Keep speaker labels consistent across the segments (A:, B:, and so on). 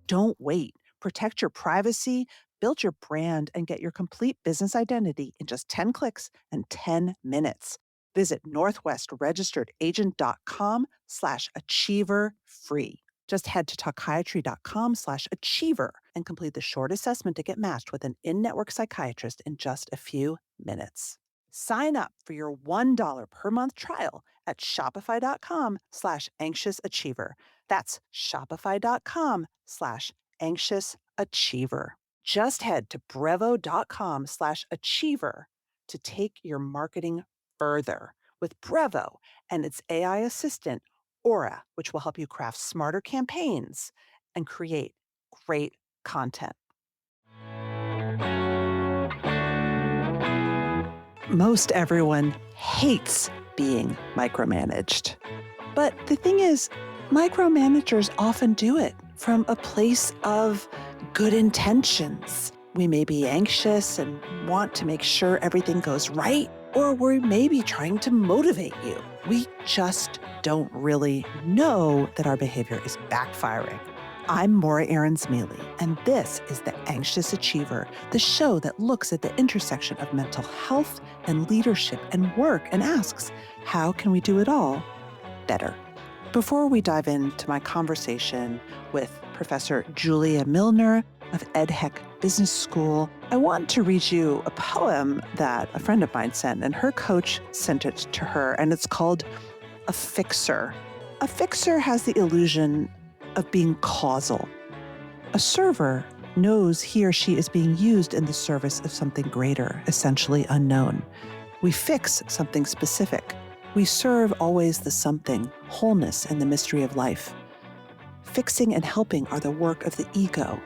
A: Don't wait. Protect your privacy, build your brand, and get your complete business identity in just 10 clicks and 10 minutes. Visit northwestregisteredagent.com/achiever free. Just head to talkiatry.com/achiever and complete the short assessment to get matched with an in-network psychiatrist in just a few minutes. Sign up for your $1 per month trial at shopify.com/anxiousachiever. That's shopify.com/anxiousachiever. Just head to brevo.com/achiever to take your marketing further with Brevo and its AI assistant, Aura, which will help you craft smarter campaigns and create great content. Most everyone hates being micromanaged. But the thing is, micromanagers often do it from a place of good intentions. We may be anxious and want to make sure everything goes right, or we may be trying to motivate you. We just don't really know that our behavior is backfiring. I'm Aarons-Mele, and this is The Anxious Achiever, the show that looks at the intersection of mental health and leadership and work and asks, how can we do it all better? Before we dive into my conversation with Professor Julia Milner of EDHEC Business School, I want to read you a poem that a friend of mine sent, and her coach sent it to her, and it's called A Fixer. A fixer has the illusion of being causal. A server knows he or she is being used in the service of something greater, essentially unknown. We fix something specific. We serve always the something, wholeness and the mystery of life. Fixing and helping are the work of the ego.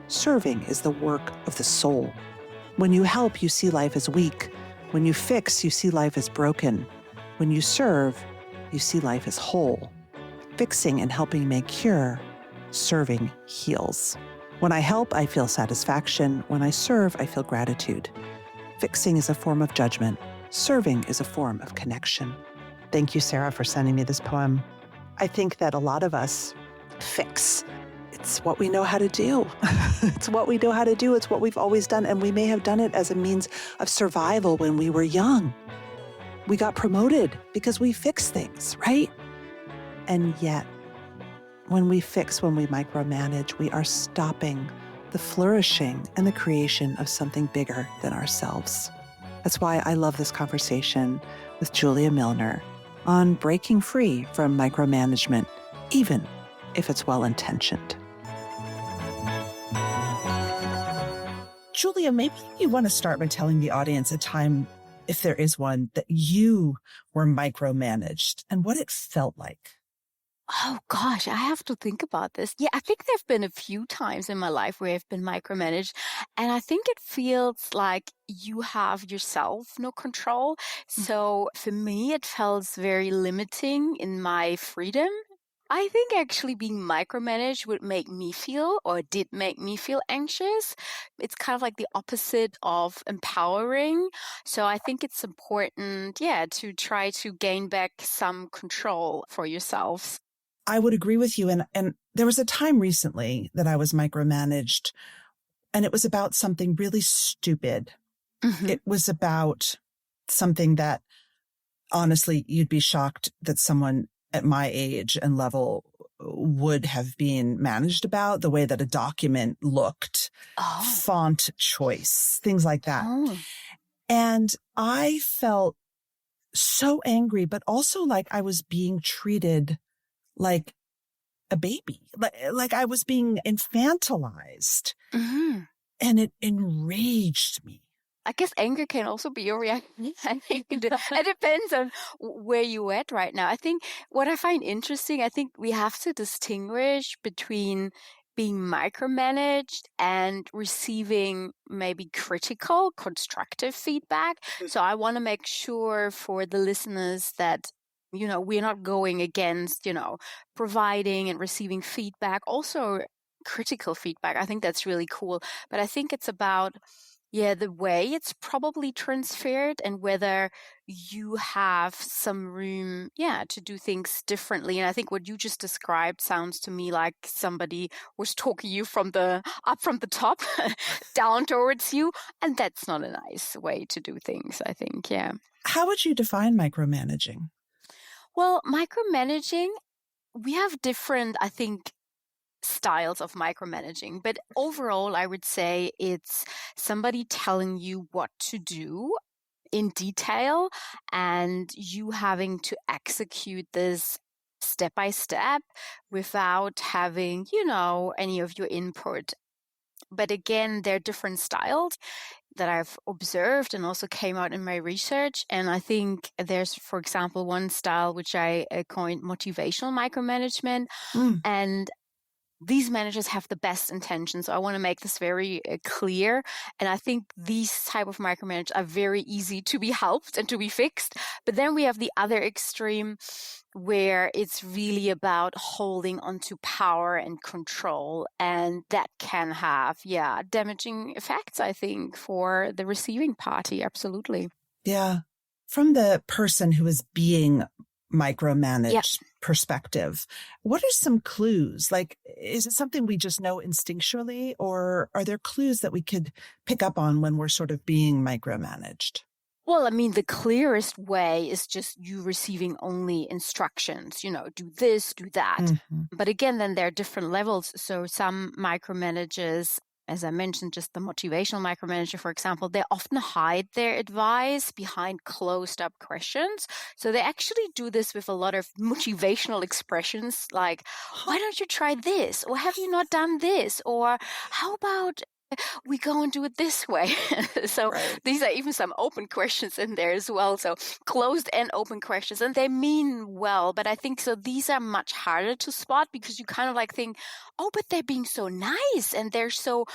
A: Serving is the work of the soul. When you help, you see life as weak. When you fix, you see life as broken. When you serve, you see life as whole. Fixing and helping may cure. Serving heals. When I help, I feel satisfaction. When I serve, I feel gratitude. Fixing is a form of judgment. Serving is a form of connection. Thank you, Sarah, for sending me this poem. I think that a lot of us fix. It's what we know how to do. It's what we know how to do. It's what we've always done. And we may have done it as a means of survival when we were young. We got promoted because we fixed things, right? And yet, when we micromanage, we are stopping the flourishing and the creation of something bigger than ourselves. That's why I love this conversation with Julia Milner on breaking free from micromanagement, even if it's well-intentioned. Julia, maybe you want to start by telling the audience a time, if there is one, that you were micromanaged and what it felt like.
B: Oh gosh, I have to think about this. Yeah, I think there've been a few times in my life where I've been micromanaged, and I think it feels like you have yourself no control. So for me, it felt very limiting in my freedom. I think actually being micromanaged would make me feel, or did make me feel anxious. It's kind of like the opposite of empowering. So I think it's important, to try to gain back some control for yourselves.
A: I would agree with you. And there was a time recently that I was micromanaged, and it was about something really stupid. Mm-hmm. It was about something that, honestly, you'd be shocked that someone at my age and level would have been managed about, the way that a document looked, font choice, things like that. And I felt so angry, but also like I was being treated like a baby, like I was being infantilized. Mm-hmm. And it enraged me.
B: I guess anger can also be a reaction. I think it depends on where you're at right now. I think what I find interesting, I think we have to distinguish between being micromanaged and receiving maybe critical, constructive feedback. So I want to make sure for the listeners that we're not going against, providing and receiving feedback, also critical feedback. I think that's really cool. But I think it's about, Yeah, the way it's probably transferred and whether you have some room, to do things differently. And I think what you just described sounds to me like somebody was talking you from the top down towards you. And that's not a nice way to do things, I think. Yeah.
A: How would you define micromanaging?
B: Well, micromanaging, we have different, I think, styles of micromanaging. But overall, I would say it's somebody telling you what to do in detail and you having to execute this step by step without having, any of your input. But again, there are different styles that I've observed and also came out in my research. And I think there's, for example, one style which I coined motivational micromanagement. And these managers have the best intentions. So I want to make this very clear. And I think these type of micromanagers are very easy to be helped and to be fixed. But then we have the other extreme where it's really about holding onto power and control. And that can have, damaging effects, I think, for the receiving party. Absolutely.
A: Yeah. From the person who is being micromanaged perspective, what are some clues? Like, is it something we just know instinctually, or are there clues that we could pick up on when we're sort of being micromanaged?
B: Well, I mean, the clearest way is just you receiving only instructions, do this, do that.
A: Mm-hmm.
B: But again, then there are different levels. So some micromanagers, as I mentioned, just the motivational micromanager, for example, they often hide their advice behind closed up questions. So they actually do this with a lot of motivational expressions like, why don't you try this? Or have you not done this? Or how about we go and do it this way? So these are even some open questions in there as well. So closed and open questions, and they mean well, but I think so these are much harder to spot because you kind of like think, oh, but they're being so nice and they're so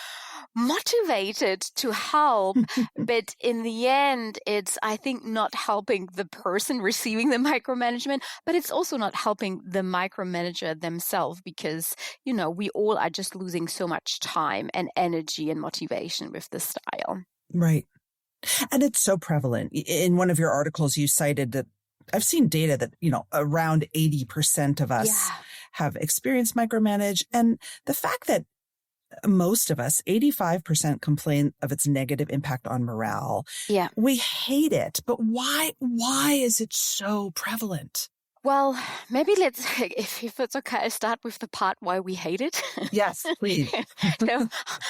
B: motivated to help. But in the end, it's, I think, not helping the person receiving the micromanagement, but it's also not helping the micromanager themselves because, we all are just losing so much time and energy and motivation with this style.
A: Right. And it's so prevalent. In one of your articles, you cited that I've seen data that, around 80% of us have experienced micromanage. And the fact that most of us, 85%, complain of its negative impact on morale.
B: Yeah.
A: We hate it. But why is it so prevalent?
B: Well, maybe let's, if it's okay, start with the part why we hate it.
A: Yes, please.
B: So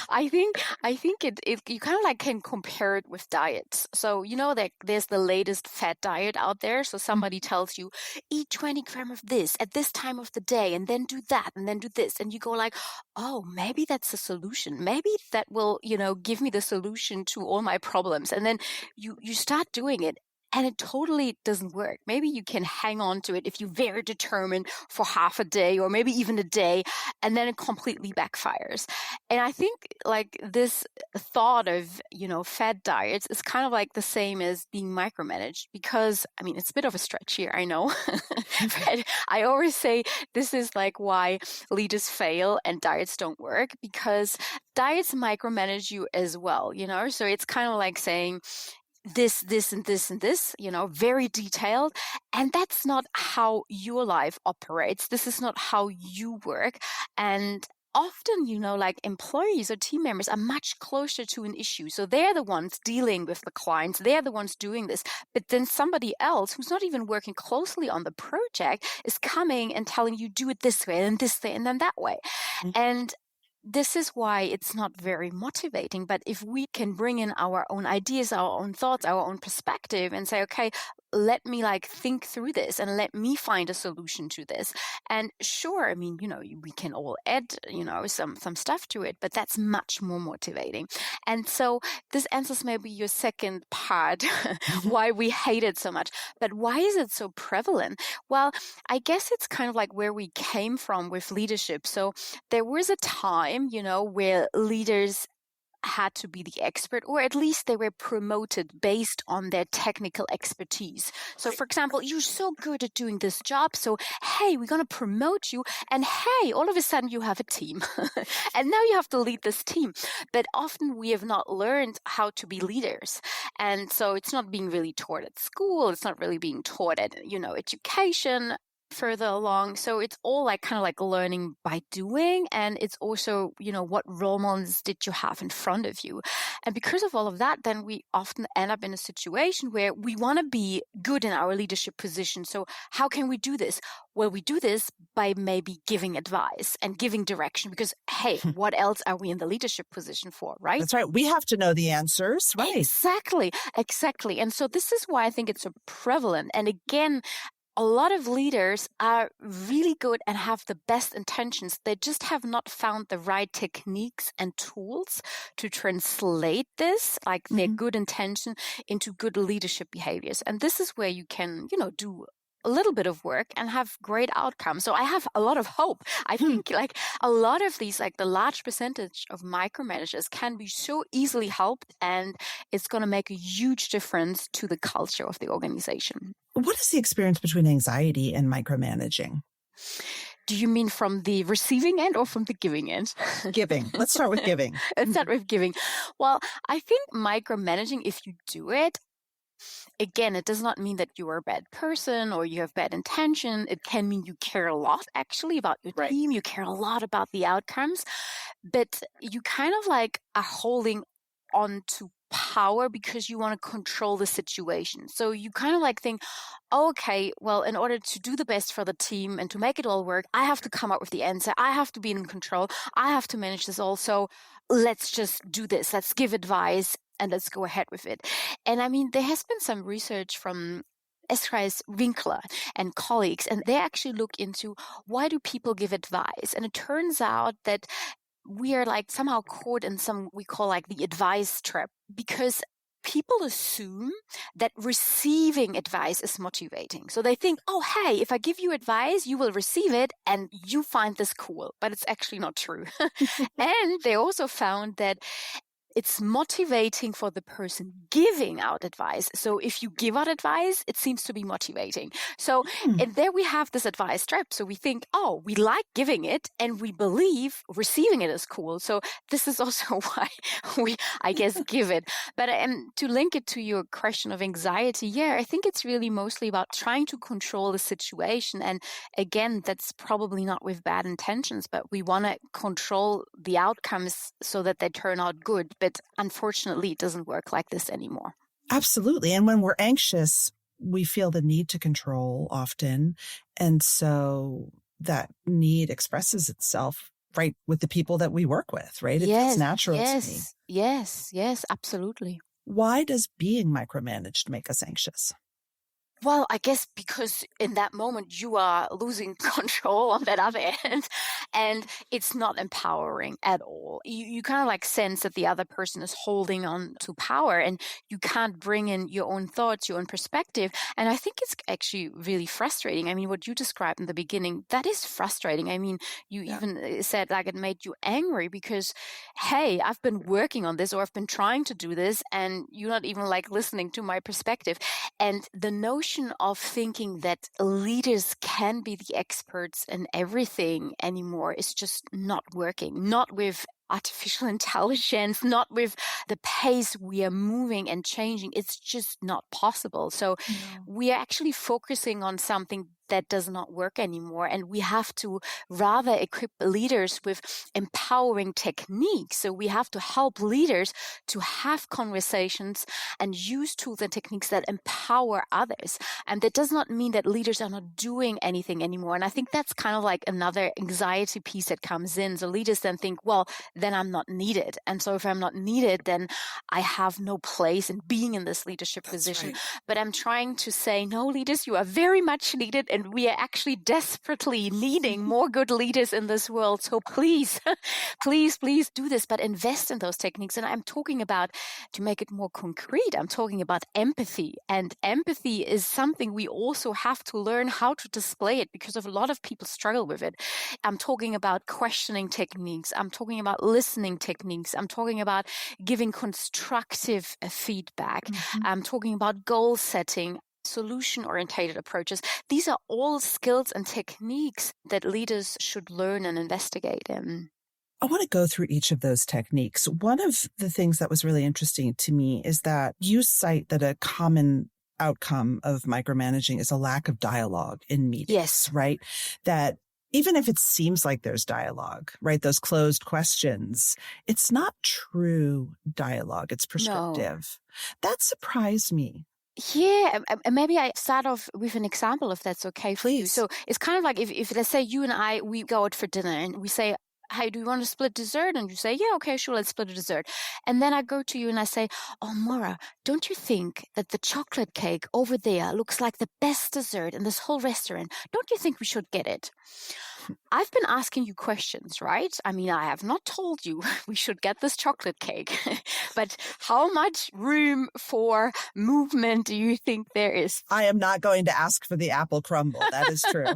B: I think it you kind of like can compare it with diets. So, that there's the latest fat diet out there. So somebody tells you, eat 20 grams of this at this time of the day, and then do that, and then do this. And you go like, oh, maybe that's the solution. Maybe that will, give me the solution to all my problems. And then you start doing it. And it totally doesn't work. Maybe you can hang on to it if you're very determined for half a day or maybe even a day, and then it completely backfires. And I think like this thought of, fad diets is kind of like the same as being micromanaged because, I mean, it's a bit of a stretch here, I know. But I always say this is like why leaders fail and diets don't work because diets micromanage you as well, So it's kind of like saying, this, and this, and this, very detailed. And that's not how your life operates. This is not how you work. And often, like employees or team members are much closer to an issue. So they're the ones dealing with the clients. They're the ones doing this. But then somebody else who's not even working closely on the project is coming and telling you, do it this way and then that way. Mm-hmm. And this is why it's not very motivating. But if we can bring in our own ideas, our own thoughts, our own perspective and say, okay, let me think through this and let me find a solution to this. And sure, I mean, we can all add, some stuff to it, but that's much more motivating. And so this answers maybe your second part, why we hate it so much. But why is it so prevalent? Well, I guess it's kind of like where we came from with leadership. So there was a time, where leaders had to be the expert, or at least they were promoted based on their technical expertise. So, for example, you're so good at doing this job, so hey, we're going to promote you, and hey, all of a sudden you have a team. And now you have to lead this team. But often we have not learned how to be leaders. And so it's not being really taught at school, it's not really being taught at, education further along. So it's all like kind of like learning by doing. And it's also, what role models did you have in front of you? And because of all of that, then we often end up in a situation where we want to be good in our leadership position. So how can we do this? Well, we do this by maybe giving advice and giving direction because, hey, what else are we in the leadership position for, right?
A: That's right. We have to know the answers, right?
B: Exactly. And so this is why I think it's so prevalent. And again, a lot of leaders are really good and have the best intentions. They just have not found the right techniques and tools to translate this, like their good intention, into good leadership behaviors. And this is where you can, do a little bit of work and have great outcomes. So I have a lot of hope. I think like a lot of these, like the large percentage of micromanagers can be so easily helped, and it's going to make a huge difference to the culture of the organization.
A: What is the experience between anxiety and micromanaging?
B: Do you mean from the receiving end or from the giving end?
A: Giving. Let's start with giving.
B: Let's start with giving. Well, I think micromanaging, if you do it, again, it does not mean that you are a bad person or you have bad intention. It can mean you care a lot actually about your team. You care a lot about the outcomes, but you kind of like are holding on to power because you want to control the situation. So you kind of like think, okay, well, in order to do the best for the team and to make it all work, I have to come up with the answer. I have to be in control. I have to manage this also. Let's just do this. Let's give advice and let's go ahead with it. And I mean, there has been some research from Winkler and colleagues, and they actually look into why do people give advice? And it turns out that we are like somehow caught in some we call like the advice trap, because people assume that receiving advice is motivating. So they think, oh, hey, if I give you advice, you will receive it and you find this cool. But it's actually not true. And they also found that it's motivating for the person giving out advice. So if you give out advice, it seems to be motivating. So and there we have this advice trap. So we think, oh, we like giving it and we believe receiving it is cool. So this is also why we, I guess, give it. But to link it to your question of anxiety, I think it's really mostly about trying to control the situation. And again, that's probably not with bad intentions, but we want to control the outcomes so that they turn out good. But unfortunately, it doesn't work like this anymore.
A: Absolutely. And when we're anxious, we feel the need to control often. And so that need expresses itself right with the people that we work with, right? It's natural to me.
B: Yes, absolutely.
A: Why does being micromanaged make us anxious?
B: Well, I guess because in that moment you are losing control on that other end, and it's not empowering at all. You kind of like sense that the other person is holding on to power and you can't bring in your own thoughts, your own perspective. And I think it's actually really frustrating. I mean, what you described in the beginning, that is frustrating. I mean, you even said like it made you angry because, hey, I've been working on this or I've been trying to do this and you're not even like listening to my perspective. And the notion of thinking that leaders can be the experts in everything anymore is just not working, not with artificial intelligence, not with the pace we are moving and changing. It's just not possible. So we are actually focusing on something that does not work anymore. And we have to rather equip leaders with empowering techniques. So we have to help leaders to have conversations and use tools and techniques that empower others. And that does not mean that leaders are not doing anything anymore. And I think that's kind of like another anxiety piece that comes in. So leaders then think, well, then I'm not needed. And so if I'm not needed, then I have no place in being in this leadership position. Right. But I'm trying to say, no, leaders, you are very much needed in and we are actually desperately needing more good leaders in this world. So please, please do this, but invest in those techniques. And I'm talking about, to make it more concrete, I'm talking about empathy. And empathy is something we also have to learn how to display it, because a lot of people struggle with it. I'm talking about questioning techniques. I'm talking about listening techniques. I'm talking about giving constructive feedback. I'm talking about goal setting, solution-oriented approaches. These are all skills and techniques that leaders should learn and investigate in.
A: I want to go through each of those techniques. One of the things that was really interesting to me is that you cite that a common outcome of micromanaging is a lack of dialogue in meetings,
B: Yes.
A: right? That even if it seems like there's dialogue, right? Those closed questions, it's not true dialogue. It's prescriptive. No. That surprised me.
B: Yeah, and maybe I start off with an example, if that's okay for you. So it's kind of like if let's say you and I, we go out for dinner and we say, hey, do you want to split dessert? And you say, yeah, okay, sure, let's split a dessert. And then I go to you and I say, oh, Maura, don't you think that the chocolate cake over there looks like the best dessert in this whole restaurant? Don't you think we should get it? I've been asking you questions, right? I mean, I have not told you we should get this chocolate cake, but how much room for movement do you think there is?
A: I am not going to ask for the apple crumble. That is true.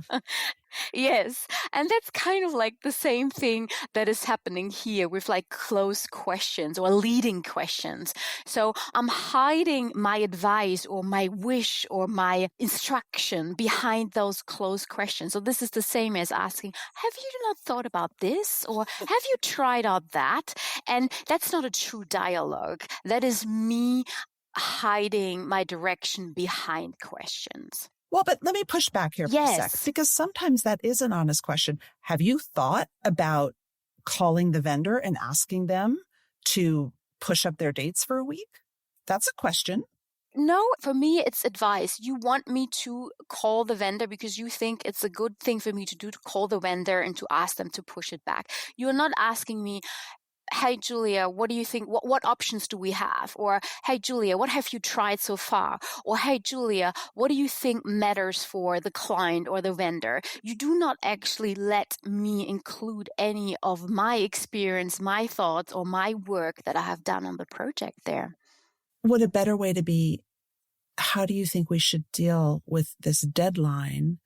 B: Yes. And that's kind of like the same thing that is happening here with like closed questions or leading questions. So I'm hiding my advice or my wish or my instruction behind those closed questions. So this is the same as asking, have you not thought about this? Or have you tried out that? And that's not a true dialogue. That is me hiding my direction behind questions.
A: Well, but let me push back here for a sec, because sometimes that is an honest question. Have you thought about calling the vendor and asking them to push up their dates for a week? That's a question.
B: No, for me, it's advice. You want me to call the vendor because you think it's a good thing for me to do, to call the vendor and to ask them to push it back. You're not asking me, hey, Julia, what do you think? What options do we have? Or, hey, Julia, what have you tried so far? Or, hey, Julia, what do you think matters for the client or the vendor? You do not actually let me include any of my experience, my thoughts, or my work that I have done on the project there.
A: Would a better way to be, how do you think we should deal with this deadline?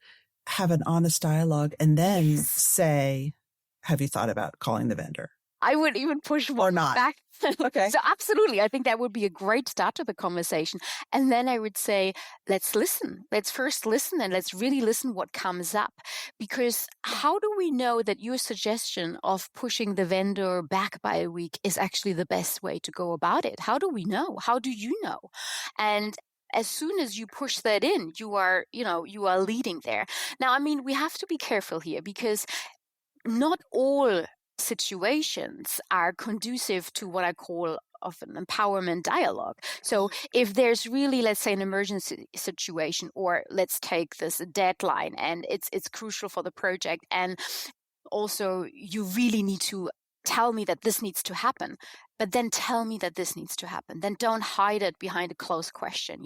A: Have an honest dialogue and then say, have you thought about calling the vendor?
B: I would even push
A: or not
B: back.
A: Okay.
B: So absolutely. I think that would be a great start to the conversation. And then I would say, let's listen. Let's first listen and let's really listen what comes up. Because how do we know that your suggestion of pushing the vendor back by a week is actually the best way to go about it? How do we know? How do you know? And as soon as you push that in, you are leading there. Now, I mean, we have to be careful here because not all situations are conducive to what I call of an empowerment dialogue. So if there's really, let's say, an emergency situation, or let's take this deadline and it's crucial for the project, and also you really need to tell me that this needs to happen, but then tell me that this needs to happen. Then don't hide it behind a closed question,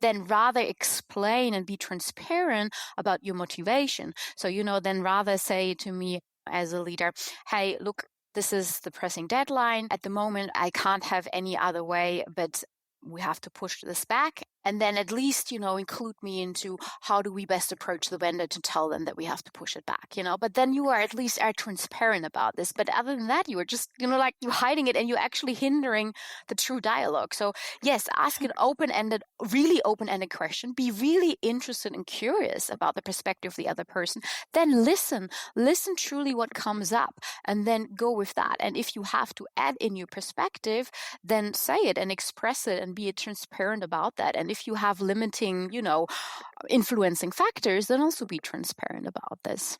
B: Then rather explain and be transparent about your motivation. So, then rather say to me, as a leader, hey, look, this is the pressing deadline. At the moment, I can't have any other way, but we have to push this back. And then at least, include me into how do we best approach the vendor to tell them that we have to push it back, But then you are at least transparent about this. But other than that, you are just, like you're hiding it and you're actually hindering the true dialogue. So yes, ask an really open-ended question. Be really interested and curious about the perspective of the other person. Then listen truly what comes up and then go with that. And if you have to add in your perspective, then say it and express it and be transparent about that. And if you have limiting, influencing factors, then also be transparent about this.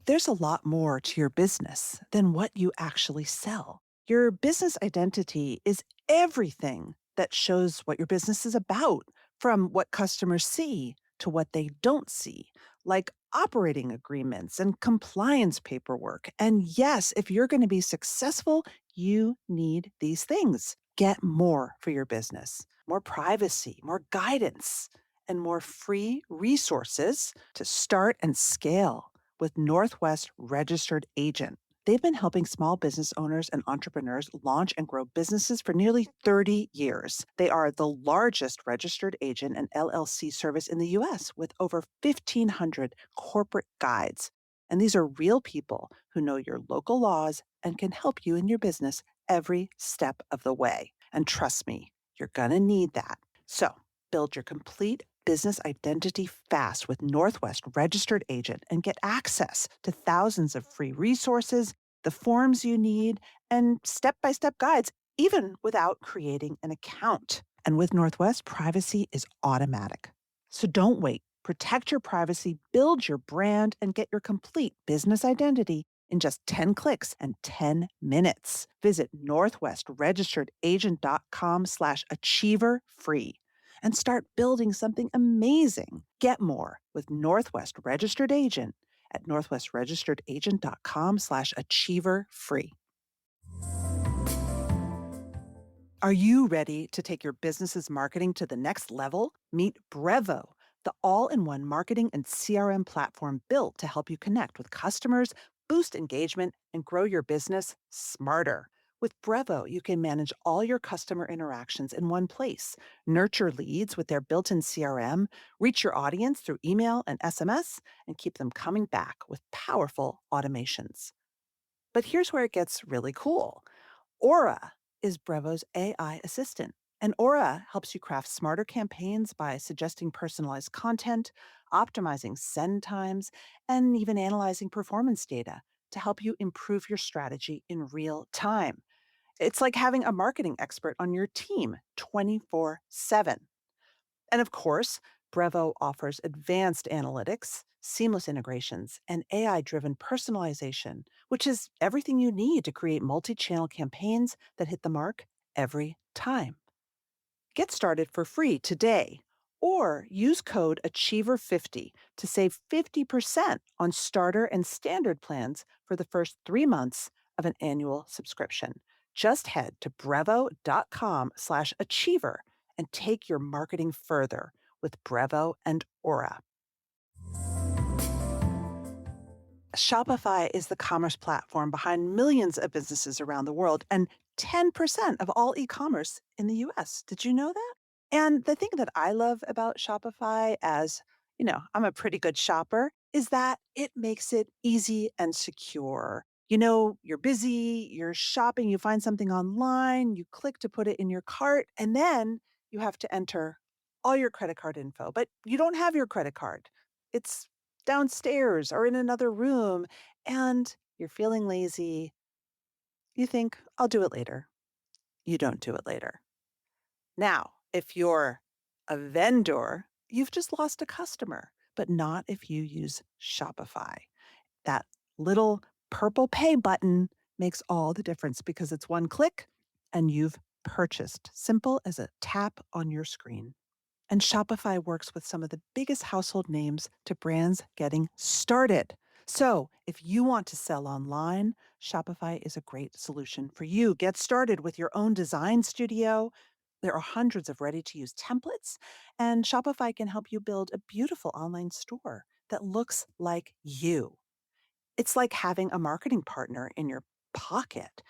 A: There's a lot more to your business than what you actually sell. Your business identity is everything that shows what your business is about, from what customers see to what they don't see, like operating agreements and compliance paperwork. And yes, if you're going to be successful, you need these things. Get more for your business, more privacy, more guidance, and more free resources to start and scale with Northwest Registered Agent. They've been helping small business owners and entrepreneurs launch and grow businesses for nearly 30 years. They are the largest registered agent and LLC service in the US with over 1,500 corporate guides. And these are real people who know your local laws and can help you in your business every step of the way. And trust me, you're going to need that. So build your complete business identity fast with Northwest Registered Agent and get access to thousands of free resources, the forms you need, and step-by-step guides, even without creating an account. And with Northwest, privacy is automatic. So don't wait. Protect your privacy, build your brand, and get your complete business identity in just 10 clicks and 10 minutes. Visit northwestregisteredagent.com/achiever free and start building something amazing. Get more with Northwest Registered Agent at northwestregisteredagent.com/achiever free. Are you ready to take your business's marketing to the next level? Meet Brevo, the all-in-one marketing and CRM platform built to help you connect with customers, boost engagement, and grow your business smarter. With Brevo, you can manage all your customer interactions in one place, nurture leads with their built-in CRM, reach your audience through email and SMS, and keep them coming back with powerful automations. But here's where it gets really cool. Aura is Brevo's AI assistant. And Aura helps you craft smarter campaigns by suggesting personalized content, optimizing send times, and even analyzing performance data to help you improve your strategy in real time. It's like having a marketing expert on your team 24/7. And of course, Brevo offers advanced analytics, seamless integrations, and AI driven personalization, which is everything you need to create multi channel campaigns that hit the mark every time. Get started for free today or use code Achiever50 to save 50% on starter and standard plans for the first 3 months of an annual subscription. Just head to brevo.com/achiever and take your marketing further with Brevo and Aura. Shopify is the commerce platform behind millions of businesses around the world and 10% of all e-commerce in the US. Did you know that? And the thing that I love about Shopify, as I'm a pretty good shopper, is that it makes it easy and secure. You're busy, you're shopping, you find something online, you click to put it in your cart, and then you have to enter all your credit card info, but you don't have your credit card. It's downstairs or in another room, and you're feeling lazy. You think, I'll do it later. You don't do it later. Now, if you're a vendor, you've just lost a customer, but not if you use Shopify. That little purple pay button makes all the difference because it's one click and you've purchased. Simple as a tap on your screen. And Shopify works with some of the biggest household names to brands getting started. So if you want to sell online, Shopify is a great solution for you. Get started with your own design studio. There are hundreds of ready-to-use templates, and Shopify can help you build a beautiful online store that looks like you. It's like having a marketing partner in your pocket.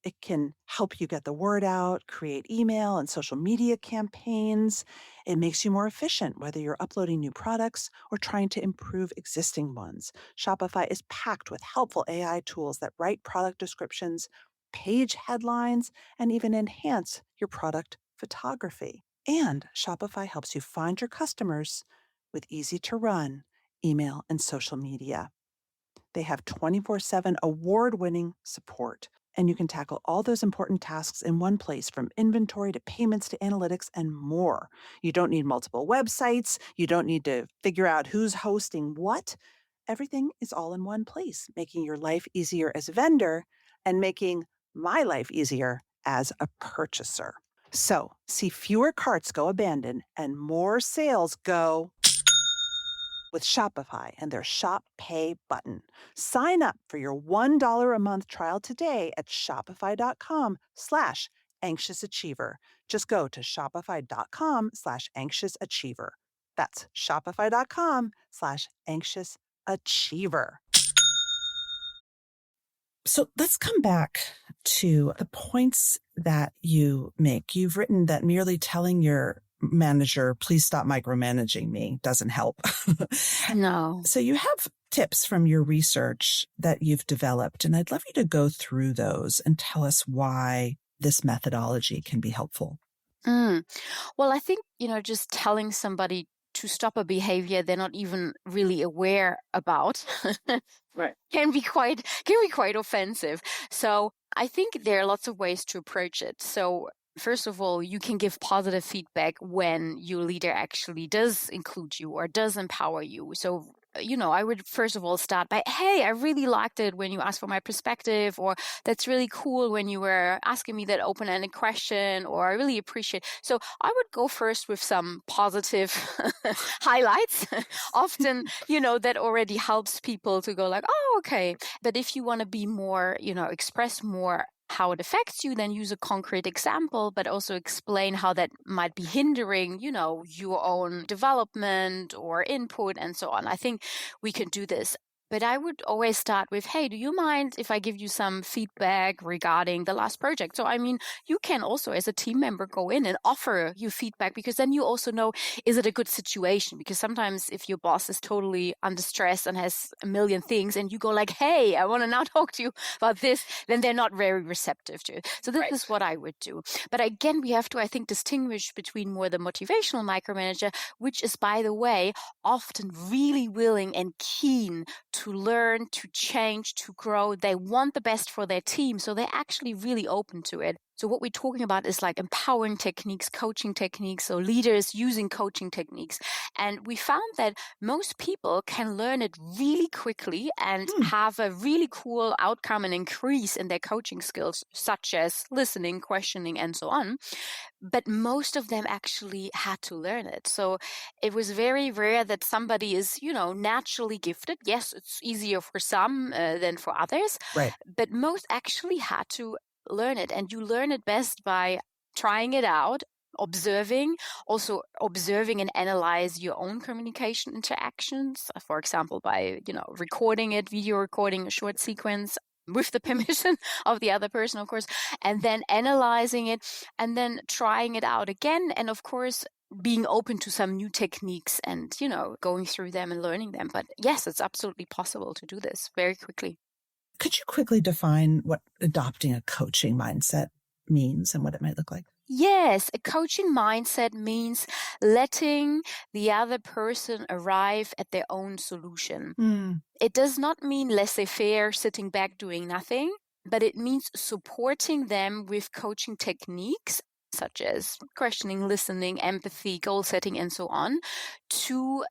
A: It can help you get the word out, create email and social media campaigns. It makes you more efficient, whether you're uploading new products or trying to improve existing ones. Shopify is packed with helpful AI tools that write product descriptions, page headlines, and even enhance your product photography. And Shopify helps you find your customers with easy to run email and social media. They have 24/7 award-winning support, and you can tackle all those important tasks in one place, from inventory to payments to analytics and more. You don't need multiple websites. You don't need to figure out who's hosting what. Everything is all in one place, making your life easier as a vendor and making my life easier as a purchaser. So, see fewer carts go abandoned and more sales go with Shopify and their Shop Pay button. Sign up for your $1 a month trial today at shopify.com/anxiousachiever. Just go to shopify.com/anxiousachiever. That's shopify.com/anxious achiever. So let's come back to the points that you make. You've written that merely telling your manager, please stop micromanaging me, doesn't help.
B: No.
A: So you have tips from your research that you've developed, and I'd love you to go through those and tell us why this methodology can be helpful.
B: Well, I think, just telling somebody to stop a behavior they're not even really aware about
A: Right.
B: can be quite offensive. So I think there are lots of ways to approach it. So first of all, you can give positive feedback when your leader actually does include you or does empower you. So I would first of all start by, hey, I really liked it when you asked for my perspective, or that's really cool when you were asking me that open-ended question, or I really appreciate. So I would go first with some positive highlights. Often, that already helps people to go like, oh, okay. But if you want to be more, express more how it affects you, then use a concrete example, but also explain how that might be hindering, your own development or input and so on. I think we can do this. But I would always start with, hey, do you mind if I give you some feedback regarding the last project? So, you can also, as a team member, go in and offer you feedback, because then you also know, is it a good situation? Because sometimes if your boss is totally under stress and has a million things and you go like, hey, I want to now talk to you about this, then they're not very receptive to it. So this is what I would do. But again, we have to, I think, distinguish between more the motivational micromanager, which is, by the way, often really willing and keen to learn, to change, to grow. They want the best for their team. So they're actually really open to it. So what we're talking about is like empowering techniques, coaching techniques, so leaders using coaching techniques. And we found that most people can learn it really quickly and have a really cool outcome and increase in their coaching skills, such as listening, questioning, and so on. But most of them actually had to learn it. So it was very rare that somebody is, naturally gifted. Yes, it's easier for some than for others.
A: Right.
B: But most actually had to learn it. And you learn it best by trying it out, observing and analyze your own communication interactions. For example, by, recording it, video recording a short sequence with the permission of the other person, of course, and then analyzing it and then trying it out again. And of course, being open to some new techniques and, going through them and learning them. But yes, it's absolutely possible to do this very quickly.
A: Could you quickly define what adopting a coaching mindset means and what it might look like?
B: Yes, a coaching mindset means letting the other person arrive at their own solution. It does not mean laissez-faire, sitting back doing nothing, but it means supporting them with coaching techniques such as questioning, listening, empathy, goal setting, and so on, to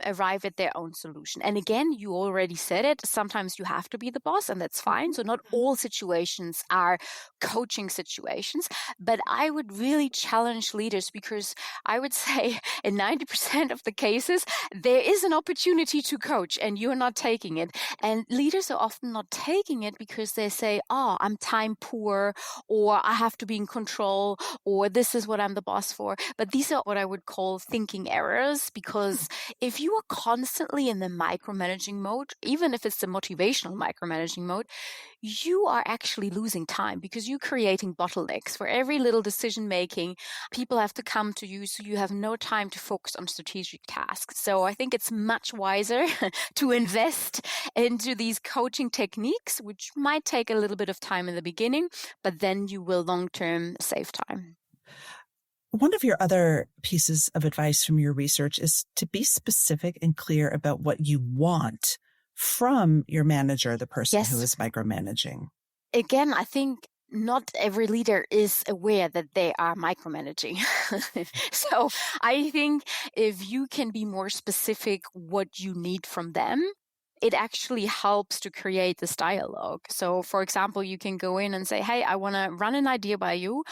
B: arrive at their own solution. And again, you already said it, sometimes you have to be the boss, and that's fine. So not all situations are coaching situations, but I would really challenge leaders, because I would say in 90% of the cases, there is an opportunity to coach and you're not taking it. And leaders are often not taking it because they say, oh, I'm time poor, or I have to be in control, or this is what I'm the boss for. But these are what I would call thinking errors, because if you are constantly in the micromanaging mode, even if it's the motivational micromanaging mode, you are actually losing time, because you're creating bottlenecks. For every little decision making, people have to come to you, so you have no time to focus on strategic tasks. So I think it's much wiser to invest into these coaching techniques, which might take a little bit of time in the beginning, but then you will long-term save time.
A: One of your other pieces of advice from your research is to be specific and clear about what you want from your manager, the person who is micromanaging.
B: Again, I think not every leader is aware that they are micromanaging. So I think if you can be more specific what you need from them, it actually helps to create this dialogue. So for example, you can go in and say, hey, I want to run an idea by you.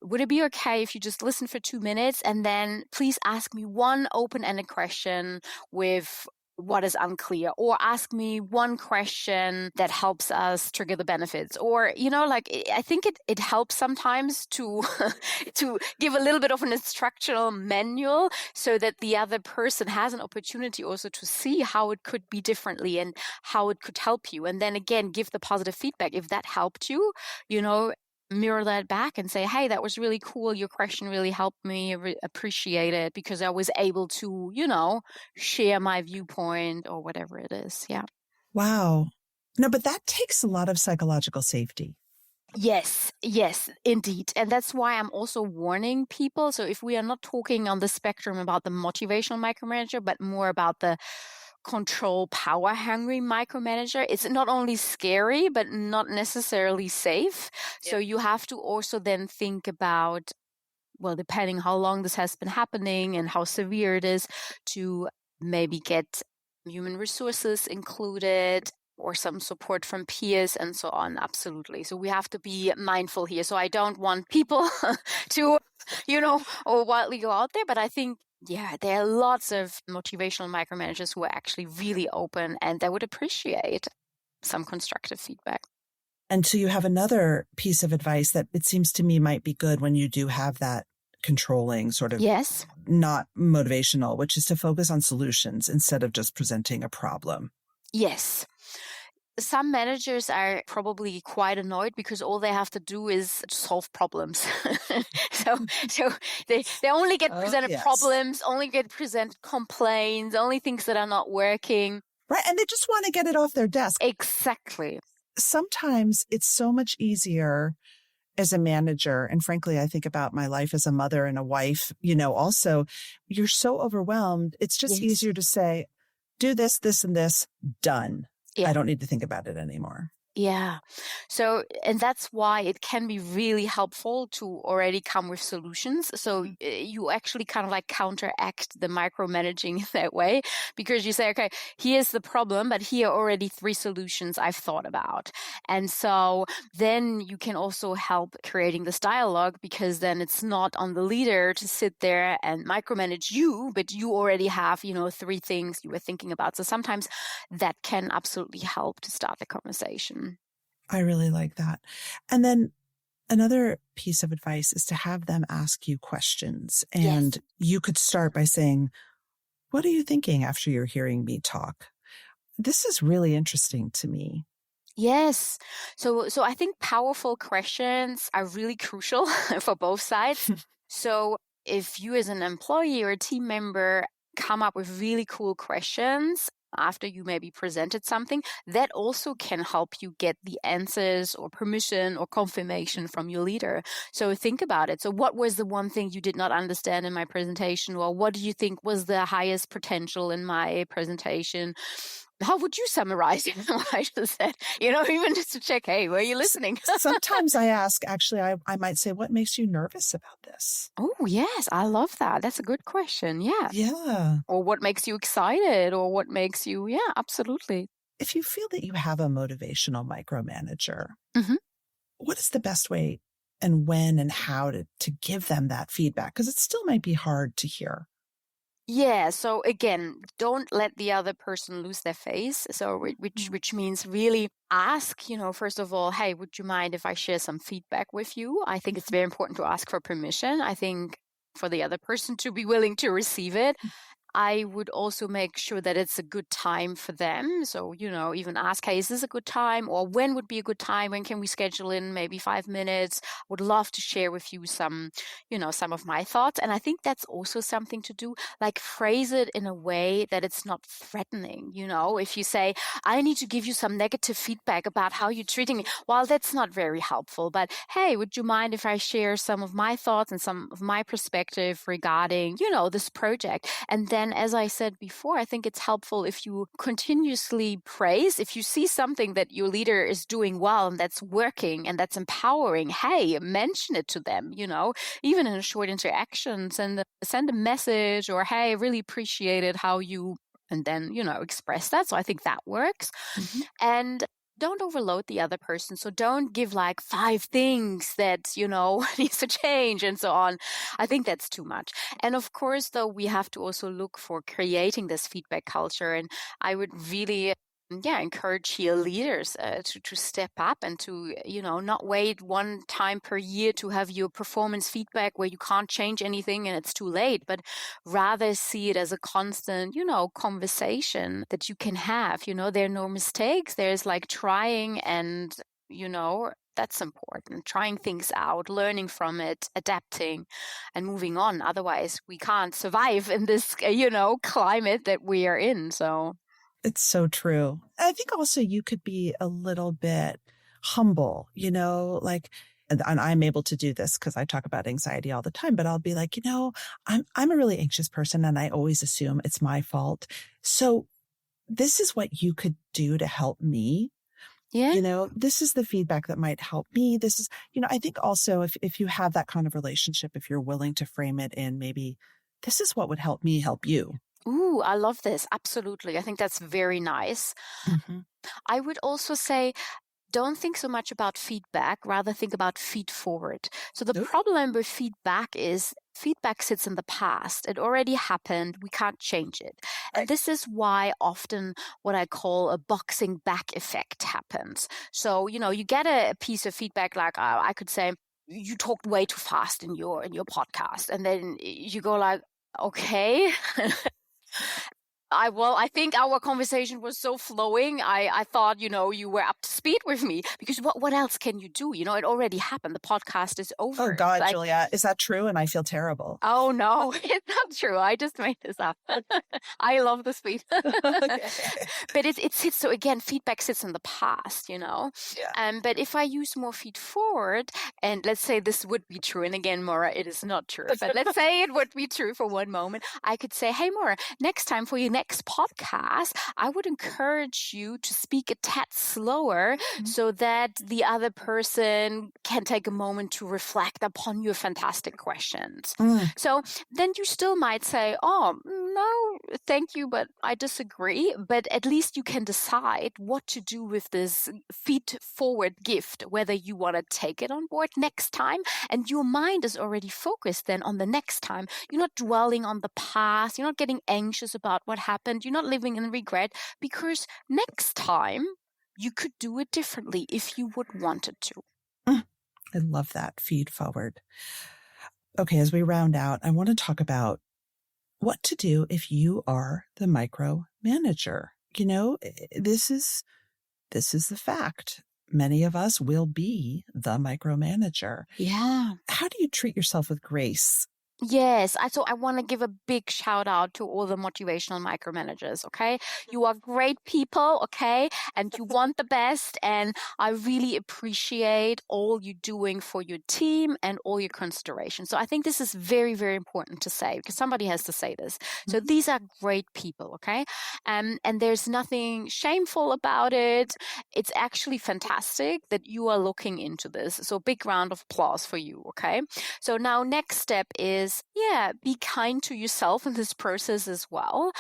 B: Would it be okay if you just listen for 2 minutes and then please ask me one open-ended question with what is unclear, or ask me one question that helps us trigger the benefits. Or, I think it helps sometimes to to give a little bit of an instructional manual so that the other person has an opportunity also to see how it could be differently and how it could help you. And then again, give the positive feedback. If that helped you, mirror that back and say, hey, that was really cool. Your question really helped me. Appreciate it, because I was able to, share my viewpoint or whatever it is. Yeah.
A: Wow. No, but that takes a lot of psychological safety.
B: Yes, indeed. And that's why I'm also warning people. So if we are not talking on the spectrum about the motivational micromanager, but more about the control power hungry micromanager, it's not only scary, but not necessarily safe. Yeah. So you have to also then think about, well, depending how long this has been happening and how severe it is, to maybe get human resources included or some support from peers and so on. Absolutely. So we have to be mindful here. So I don't want people to, or wildly go out there, but I think, yeah, there are lots of motivational micromanagers who are actually really open and they would appreciate some constructive feedback.
A: And so you have another piece of advice that it seems to me might be good when you do have that controlling sort of,
B: yes,
A: not motivational, which is to focus on solutions instead of just presenting a problem.
B: Yes. Some managers are probably quite annoyed because all they have to do is solve problems. so they only get presented problems, only get presented complaints, only things that are not working.
A: Right. And they just want to get it off their desk.
B: Exactly.
A: Sometimes it's so much easier as a manager. And frankly, I think about my life as a mother and a wife, also you're so overwhelmed. It's just easier to say, do this, this, and this, done. Yeah. I don't need to think about it anymore.
B: Yeah. So, and that's why it can be really helpful to already come with solutions. So you actually kind of like counteract the micromanaging that way, because you say, okay, here's the problem, but here are already 3 solutions I've thought about. And so then you can also help creating this dialogue, because then it's not on the leader to sit there and micromanage you, but you already have, 3 things you were thinking about. So sometimes that can absolutely help to start the conversation.
A: I really like that. And then another piece of advice is to have them ask you questions. And you could start by saying, what are you thinking after you're hearing me talk? This is really interesting to me.
B: Yes. So I think powerful questions are really crucial for both sides. So if you as an employee or a team member come up with really cool questions after you maybe presented something, that also can help you get the answers or permission or confirmation from your leader. So think about it. So what was the one thing you did not understand in my presentation? Or what do you think was the highest potential in my presentation? How would you summarize what I just said? Even just to check, hey, were you listening?
A: Sometimes I ask, actually, I might say, what makes you nervous about this?
B: Oh, yes. I love that. That's a good question. Yeah.
A: Yeah.
B: Or what makes you excited, or what makes you, absolutely.
A: If you feel that you have a motivational micromanager, what is the best way and when and how to give them that feedback? Because it still might be hard to hear.
B: Yeah. So again, don't let the other person lose their face. So which means really ask, first of all, hey, would you mind if I share some feedback with you? I think it's very important to ask for permission. I think for the other person to be willing to receive it. I would also make sure that it's a good time for them. So, even ask, hey, is this a good time? Or when would be a good time? When can we schedule in maybe 5 minutes? Would love to share with you some of my thoughts. And I think that's also something to do, like phrase it in a way that it's not threatening. If you say, I need to give you some negative feedback about how you're treating me, well, that's not very helpful. But hey, would you mind if I share some of my thoughts and some of my perspective regarding, this project? And then, as I said before, I think it's helpful if you continuously praise. If you see something that your leader is doing well and that's working and that's empowering, hey, mention it to them, even in a short interaction, send a message, or hey, I really appreciated how you, and then, express that. So I think that works. And don't overload the other person. So don't give like 5 things that, needs to change and so on. I think that's too much. And of course, though, we have to also look for creating this feedback culture. And I would really encourage here leaders to step up and to, not wait one time per year to have your performance feedback where you can't change anything and it's too late, but rather see it as a constant, conversation that you can have. There are no mistakes. There's like trying and, that's important. Trying things out, learning from it, adapting and moving on. Otherwise, we can't survive in this, climate that we are in. So
A: it's so true. I think also you could be a little bit humble, like, and I'm able to do this because I talk about anxiety all the time, but I'll be like, I'm a really anxious person and I always assume it's my fault. So this is what you could do to help me.
B: Yeah.
A: This is the feedback that might help me. This is, I think also if you have that kind of relationship, if you're willing to frame it in maybe this is what would help me help you.
B: Ooh, I love this. Absolutely. I think that's very nice. Mm-hmm. I would also say, don't think so much about feedback, rather think about feed forward. So the problem with feedback is feedback sits in the past. It already happened. We can't change it. Right. And this is why often what I call a boxing back effect happens. So, you get a piece of feedback like I could say, you talked way too fast in your podcast. And then you go like, okay. I think our conversation was so flowing. I thought, you were up to speed with me because what else can you do? It already happened. The podcast is over.
A: Oh God, Julia, is that true? And I feel terrible.
B: Oh no, it's not true. I just made this up. I love the speed. Okay. But it sits, so again, feedback sits in the past, Yeah. But if I use more feed forward, and let's say this would be true, and again, Maura, it is not true, but let's say it would be true for one moment, I could say, hey, Maura, next time for your next podcast, I would encourage you to speak a tad slower so that the other person can take a moment to reflect upon your fantastic questions. So then you still might say, oh, no, thank you, but I disagree. But at least you can decide what to do with this feed forward gift, whether you want to take it on board next time. And your mind is already focused then on the next time. You're not dwelling on the past. You're not getting anxious about what happened. You're not living in regret, because next time you could do it differently if you would want it to.
A: I love that. Feed forward. Okay, as we round out, I want to talk about what to do if you are the micromanager. This is the fact. Many of us will be the micromanager.
B: Yeah.
A: How do you treat yourself with grace?
B: Yes, so I want to give a big shout out to all the motivational micromanagers, okay? You are great people, okay? And you want the best, and I really appreciate all you're doing for your team and all your consideration. So I think this is very, very important to say, because somebody has to say this. So these are great people, okay? And there's nothing shameful about it. It's actually fantastic that you are looking into this. So big round of applause for you, okay? So now next step is, be kind to yourself in this process as well.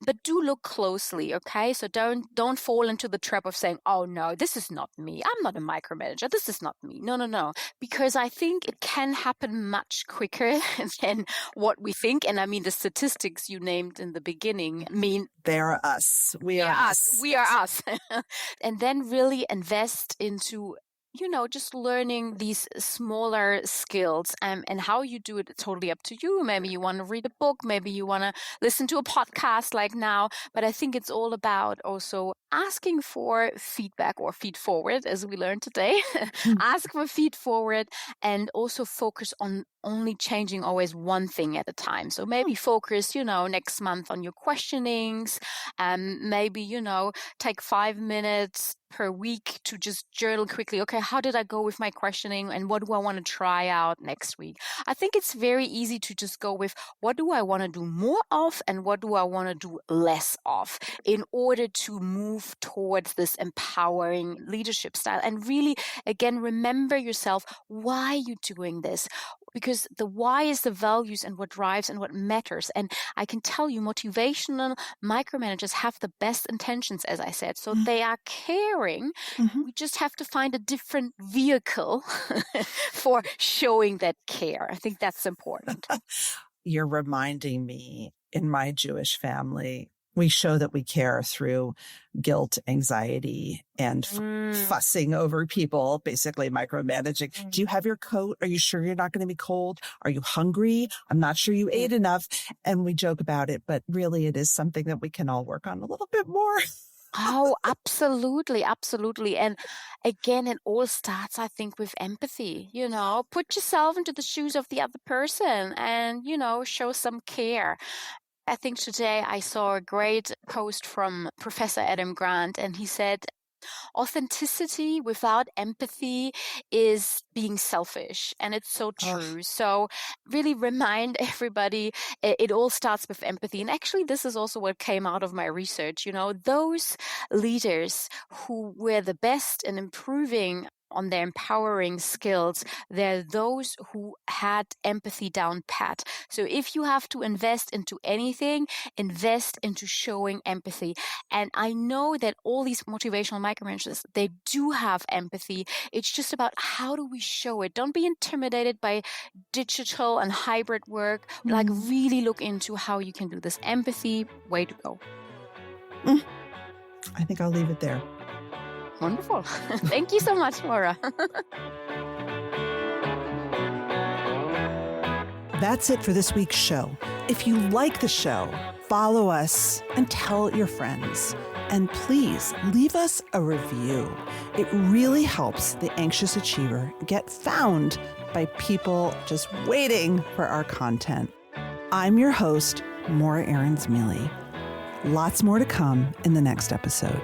B: But do look closely, okay? So don't fall into the trap of saying, oh no, this is not me. I'm not a micromanager. This is not me. No. Because I think it can happen much quicker than what we think. And I mean, the statistics you named in the beginning mean
A: they're us. We are us.
B: We are us. And then really invest into just learning these smaller skills, and how you do it, it's totally up to you. Maybe you want to read a book, maybe you want to listen to a podcast like now, but I think it's all about also asking for feedback, or feed forward, as we learned today. Ask for feed forward, and also focus on only changing always one thing at a time. So maybe focus, next month on your questionings, and maybe, take 5 minutes per week to just journal quickly. Okay, how did I go with my questioning, and what do I want to try out next week? I think it's very easy to just go with what do I want to do more of, and what do I want to do less of, in order to move towards this empowering leadership style. And really, again, remember yourself. Why are you doing this? because the why is the values and what drives and what matters. And I can tell you, motivational micromanagers have the best intentions, as I said. So they are caring. We just have to find a different vehicle for showing that care. I think that's important.
A: You're reminding me, in my Jewish family, we show that we care through guilt, anxiety, and fussing over people, basically micromanaging. Do you have your coat? Are you sure you're not going to be cold? Are you hungry? I'm not sure you ate enough. And we joke about it, but really it is something that we can all work on a little bit more.
B: Oh, absolutely, absolutely. And again, it all starts, I think, with empathy. Put yourself into the shoes of the other person and, show some care. I think today I saw a great post from Professor Adam Grant, and he said, authenticity without empathy is being selfish. And it's so true. So really remind everybody, it all starts with empathy. And actually, this is also what came out of my research. Those leaders who were the best in improving on their empowering skills, they're those who had empathy down pat. So if you have to invest into anything, invest into showing empathy. And I know that all these motivational micromanagers, they do have empathy. It's just about how do we show it? Don't be intimidated by digital and hybrid work. Like really look into how you can do this. Empathy, way to go.
A: I think I'll leave it there.
B: Wonderful. Thank you so much, Laura.
A: That's it for this week's show. If you like the show, follow us and tell your friends. And please leave us a review. It really helps the anxious achiever get found by people just waiting for our content. I'm your host, Maura Aarons-Mele. Lots more to come in the next episode.